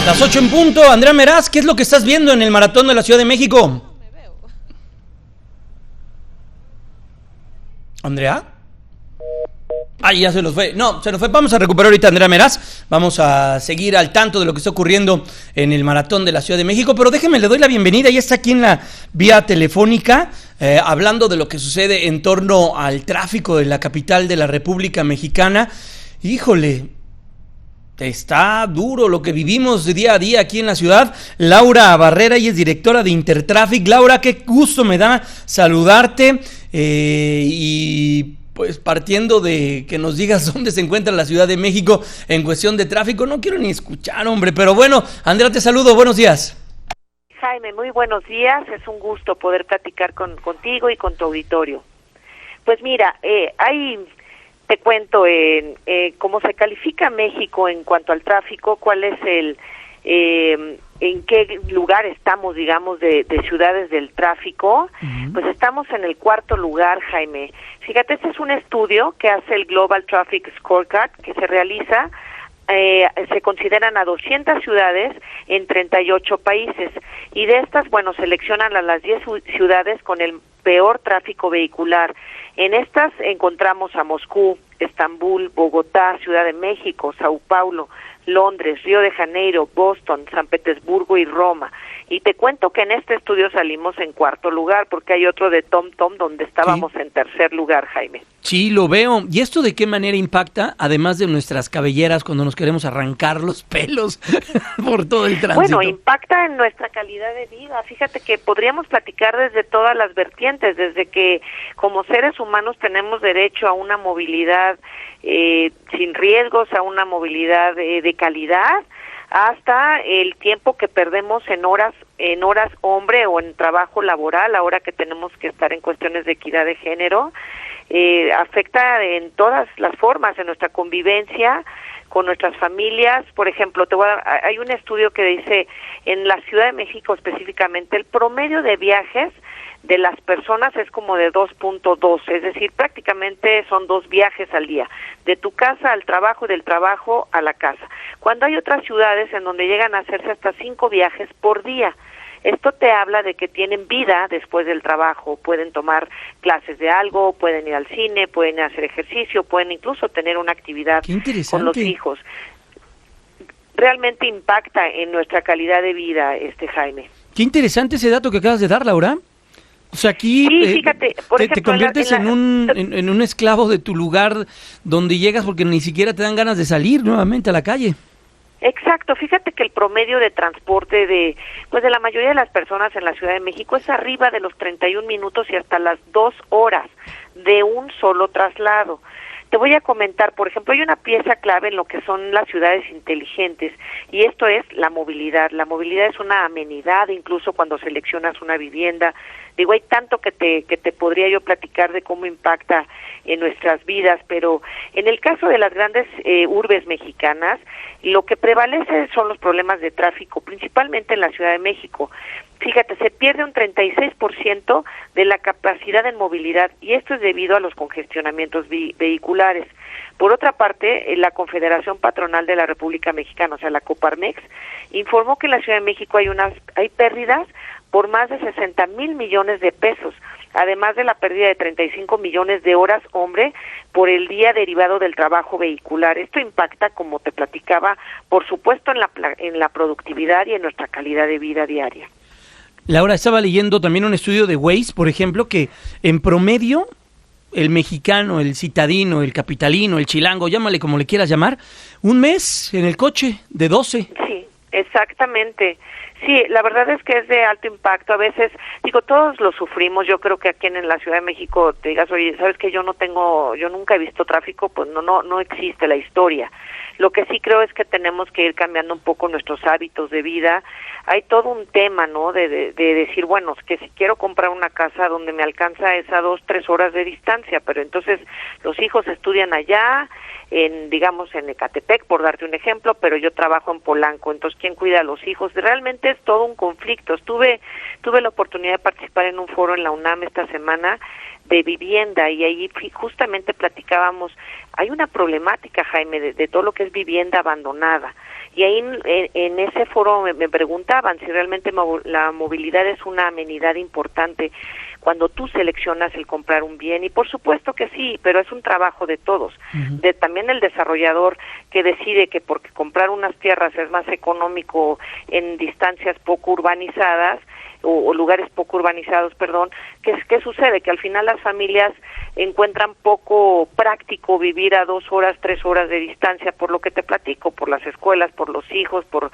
Las 8 en punto. Andrea Meraz, ¿qué es lo que estás viendo en el Maratón de la Ciudad de México? ¿Andrea? Ay, ya se nos fue. No, se nos fue. Vamos a recuperar ahorita a Andrea Meraz. Vamos a seguir al tanto de lo que está ocurriendo en el Maratón de la Ciudad de México. Pero déjenme, le doy la bienvenida. Ya está aquí en la vía telefónica, hablando de lo que sucede en torno al tráfico de la capital de la República Mexicana. Híjole, está duro lo que vivimos de día a día aquí en la ciudad. Laura Barrera, ella es directora de Intertraffic. Laura, qué gusto me da saludarte, y pues partiendo de que nos digas dónde se encuentra la Ciudad de México en cuestión de tráfico, no quiero ni escuchar, hombre, pero bueno, Andrea, te saludo, buenos días. Jaime, muy buenos días, es un gusto poder platicar contigo y con tu auditorio. Pues mira, te cuento cómo se califica México en cuanto al tráfico, cuál es en qué lugar estamos, digamos, de ciudades del tráfico. Pues estamos en el 4º lugar, Jaime. Fíjate, este es un estudio que hace el Global Traffic Scorecard, que se realiza, se consideran a 200 ciudades en 38 países, y de estas, bueno, seleccionan a las 10 ciudades con el peor tráfico vehicular. En estas encontramos a Moscú, Estambul, Bogotá, Ciudad de México, Sao Paulo, Londres, Río de Janeiro, Boston, San Petersburgo y Roma. Y te cuento que en este estudio salimos en 4º lugar, porque hay otro de TomTom donde estábamos en 3er lugar, Jaime. Sí, lo veo. ¿Y esto de qué manera impacta, además de nuestras cabelleras cuando nos queremos arrancar los pelos por todo el tránsito? Bueno, impacta en nuestra calidad de vida. Fíjate que podríamos platicar desde todas las vertientes, desde que como seres humanos tenemos derecho a una movilidad sin riesgos, a una movilidad de calidad, hasta el tiempo que perdemos en horas hombre o en trabajo laboral, ahora que tenemos que estar en cuestiones de equidad de género. Afecta en todas las formas, en nuestra convivencia con nuestras familias. Por ejemplo, hay un estudio que dice, en la Ciudad de México específicamente, el promedio de viajes de las personas es como de 2.2, es decir, prácticamente son 2 viajes al día, de tu casa al trabajo y del trabajo a la casa, cuando hay otras ciudades en donde llegan a hacerse hasta 5 viajes por día. Esto te habla de que tienen vida después del trabajo, pueden tomar clases de algo, pueden ir al cine, pueden hacer ejercicio, pueden incluso tener una actividad con los hijos. Realmente impacta en nuestra calidad de vida, Jaime. Qué interesante ese dato que acabas de dar, Laura. O sea, aquí sí, fíjate, por ejemplo, te conviertes en un esclavo de tu lugar donde llegas, porque ni siquiera te dan ganas de salir nuevamente a la calle. Exacto, fíjate que el promedio de transporte de la mayoría de las personas en la Ciudad de México es arriba de los 31 minutos y hasta las 2 horas de un solo traslado. Te voy a comentar, por ejemplo, hay una pieza clave en lo que son las ciudades inteligentes, y esto es la movilidad. La movilidad es una amenidad, incluso cuando seleccionas una vivienda. Digo, hay tanto que te podría yo platicar de cómo impacta en nuestras vidas, pero en el caso de las grandes urbes mexicanas, lo que prevalece son los problemas de tráfico, principalmente en la Ciudad de México. Fíjate, se pierde un 36% de la capacidad en movilidad, y esto es debido a los congestionamientos vehiculares. Por otra parte, la Confederación Patronal de la República Mexicana, o sea, la Coparmex, informó que en la Ciudad de México hay pérdidas por más de 60,000 millones de pesos, además de la pérdida de 35 millones de horas hombre por el día derivado del trabajo vehicular. Esto impacta, como te platicaba, por supuesto en la productividad y en nuestra calidad de vida diaria. Laura, estaba leyendo también un estudio de Waze, por ejemplo, que en promedio el mexicano, el citadino, el capitalino, el chilango, llámale como le quieras llamar, un mes en el coche de 12. Sí, exactamente. Sí, la verdad es que es de alto impacto. A veces, todos lo sufrimos. Yo creo que aquí en la Ciudad de México te digas, oye, ¿sabes que yo nunca he visto tráfico? Pues no existe la historia. Lo que sí creo es que tenemos que ir cambiando un poco nuestros hábitos de vida. Hay todo un tema, ¿no? De decir, bueno, que si quiero comprar una casa donde me alcanza esa 2-3 horas de distancia, pero entonces los hijos estudian allá, digamos en Ecatepec, por darte un ejemplo, pero yo trabajo en Polanco, entonces ¿quién cuida a los hijos? Realmente es todo un conflicto. Tuve la oportunidad de participar en un foro en la UNAM esta semana de vivienda, y ahí justamente platicábamos, hay una problemática, Jaime, de todo lo que es vivienda abandonada, Y ahí en ese foro me preguntaban si realmente la movilidad es una amenidad importante cuando tú seleccionas el comprar un bien, y por supuesto que sí, pero es un trabajo de todos, también el desarrollador que decide que porque comprar unas tierras es más económico en distancias poco urbanizadas, o lugares poco urbanizados, perdón, ¿qué sucede? Que al final las familias encuentran poco práctico vivir a 2 horas, 3 horas de distancia, por lo que te platico, por las escuelas, por los hijos, por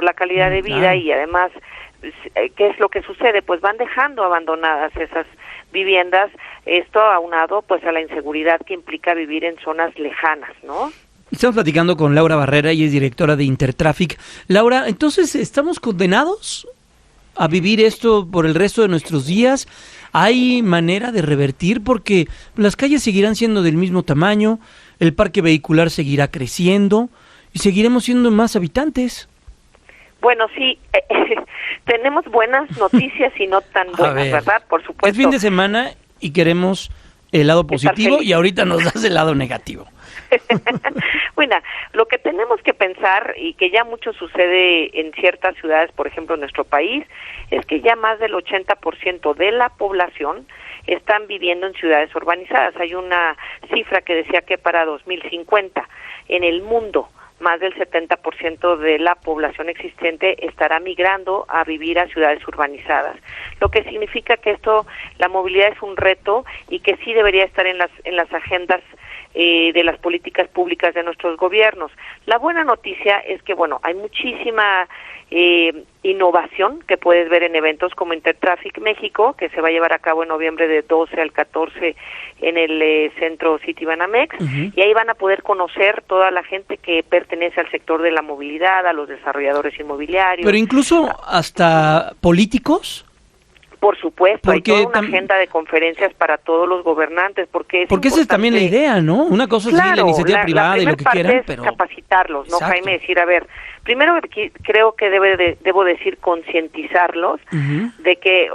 la calidad de vida, y además, ¿qué es lo que sucede? Pues van dejando abandonadas esas viviendas, esto aunado pues a la inseguridad que implica vivir en zonas lejanas, ¿no? Estamos platicando con Laura Barrera, y es directora de Intertraffic. Laura, entonces, ¿estamos condenados a vivir esto por el resto de nuestros días? ¿Hay manera de revertir? Porque las calles seguirán siendo del mismo tamaño, el parque vehicular seguirá creciendo y seguiremos siendo más habitantes. Bueno, sí, tenemos buenas noticias y no tan buenas, ¿verdad? Por supuesto. Es fin de semana y queremos el lado positivo, y ahorita nos das el lado negativo. Bueno, lo que tenemos que pensar, y que ya mucho sucede en ciertas ciudades, por ejemplo en nuestro país, es que ya más del 80% de la población están viviendo en ciudades urbanizadas. Hay una cifra que decía que para 2050 en el mundo más del 70% de la población existente estará migrando a vivir a ciudades urbanizadas, lo que significa que la movilidad es un reto y que sí debería estar en las agendas de las políticas públicas de nuestros gobiernos. La buena noticia es que, bueno, hay muchísima innovación que puedes ver en eventos como Intertraffic México, que se va a llevar a cabo en noviembre de 12 al 14 en el centro Citibanamex, y ahí van a poder conocer toda la gente que pertenece al sector de la movilidad, a los desarrolladores inmobiliarios. Pero incluso hasta políticos. Por supuesto, hay toda una agenda de conferencias para todos los gobernantes, porque esa es también la idea, ¿no? Una cosa es la iniciativa privada y lo que quieran, es pero capacitarlos, ¿no, exacto. Jaime? Decir, a ver, primero creo que debo decir concientizarlos de que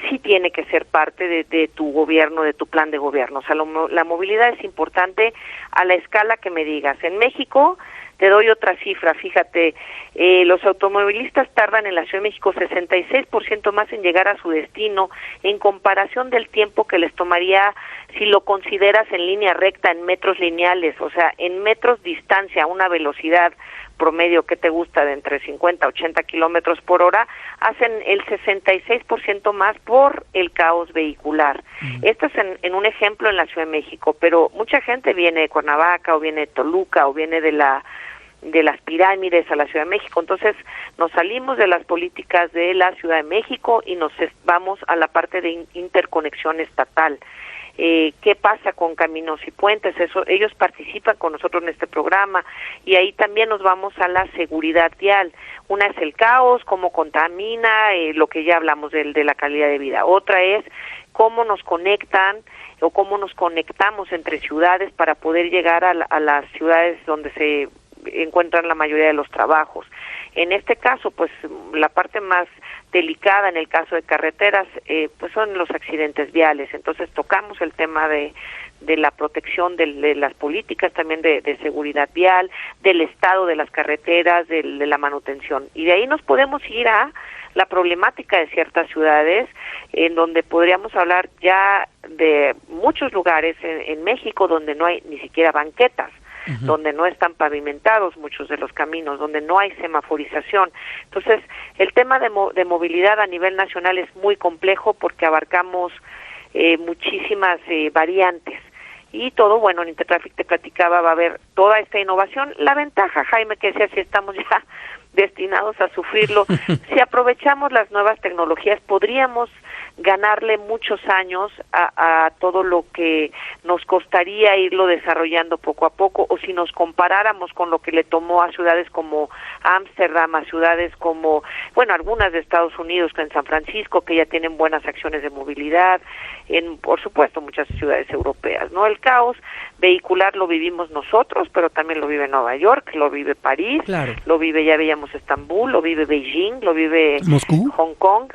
sí tiene que ser parte de tu gobierno, de tu plan de gobierno. O sea, la movilidad es importante a la escala que me digas. En México, te doy otra cifra, fíjate, los automovilistas tardan en la Ciudad de México 66% más en llegar a su destino en comparación del tiempo que les tomaría si lo consideras en línea recta, en metros lineales, o sea, en metros distancia, a una velocidad promedio que te gusta de entre 50 a 80 kilómetros por hora, hacen el 66% más por el caos vehicular. Esto es en un ejemplo en la Ciudad de México, pero mucha gente viene de Cuernavaca o viene de Toluca o viene de las pirámides a la Ciudad de México. Entonces nos salimos de las políticas de la Ciudad de México y nos vamos a la parte de interconexión estatal. ¿Qué pasa con caminos y puentes? Ellos participan con nosotros en este programa, y ahí también nos vamos a la seguridad vial. Una es el caos, cómo contamina, lo que ya hablamos de la calidad de vida. Otra es cómo nos conectan o cómo nos conectamos entre ciudades para poder llegar a las ciudades donde se encuentran la mayoría de los trabajos. En este caso, pues la parte más delicada en el caso de carreteras, pues son los accidentes viales. Entonces tocamos el tema de la protección de las políticas, también de seguridad vial, del estado de las carreteras, de la manutención. Y de ahí nos podemos ir a la problemática de ciertas ciudades, en donde podríamos hablar ya de muchos lugares en México donde no hay ni siquiera banquetas, donde no están pavimentados muchos de los caminos, donde no hay semaforización. Entonces, el tema de movilidad a nivel nacional es muy complejo porque abarcamos muchísimas variantes. Y todo, bueno, en Intertraffic te platicaba, va a haber toda esta innovación. La ventaja, Jaime, que decía, si estamos ya destinados a sufrirlo, si aprovechamos las nuevas tecnologías, podríamos ganarle muchos años a todo lo que nos costaría irlo desarrollando poco a poco, o si nos comparáramos con lo que le tomó a ciudades como Ámsterdam, a ciudades como, bueno, algunas de Estados Unidos, en San Francisco, que ya tienen buenas acciones de movilidad, por supuesto, muchas ciudades europeas, ¿no? El caos vehicular lo vivimos nosotros, pero también lo vive Nueva York, lo vive París, claro. Lo vive, ya veíamos Estambul, lo vive Beijing, lo vive Moscú, Hong Kong,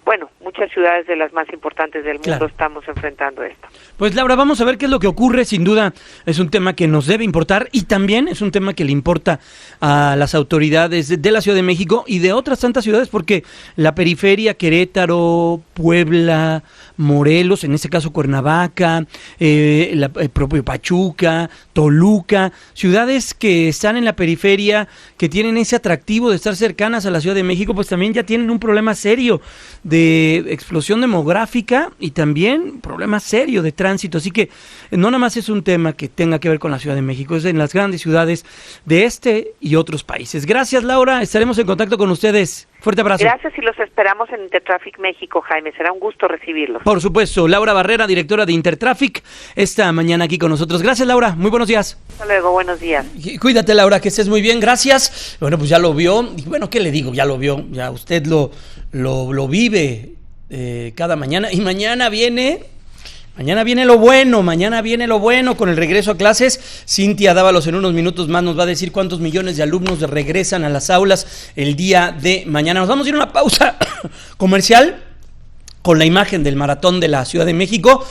bueno, muchas ciudades de las más importantes del mundo Claro. estamos enfrentando esto. Pues Laura, vamos a ver qué es lo que ocurre. Sin duda es un tema que nos debe importar y también es un tema que le importa a las autoridades de la Ciudad de México y de otras tantas ciudades, porque la periferia, Querétaro, Puebla, Morelos, en este caso Cuernavaca, el propio Pachuca, Toluca, ciudades que están en la periferia, que tienen ese atractivo de estar cercanas a la Ciudad de México, pues también ya tienen un problema serio de explosión demográfica y también problema serio de tránsito. Así que no nada más es un tema que tenga que ver con la Ciudad de México, es en las grandes ciudades de este y otros países. Gracias, Laura, estaremos en contacto con ustedes. Fuerte abrazo. Gracias y los esperamos en Intertraffic México, Jaime. Será un gusto recibirlos. Por supuesto, Laura Barrera, directora de Intertraffic, esta mañana aquí con nosotros. Gracias, Laura. Muy buenos días. Hasta luego, buenos días. Cuídate, Laura, que estés muy bien. Gracias. Bueno, pues ya lo vio. Y bueno, ¿qué le digo? Ya lo vio. Ya usted lo vive cada mañana. Y mañana viene lo bueno con el regreso a clases. Cintia Dávalos en unos minutos más nos va a decir cuántos millones de alumnos regresan a las aulas el día de mañana. Nos vamos a ir a una pausa comercial con la imagen del maratón de la Ciudad de México.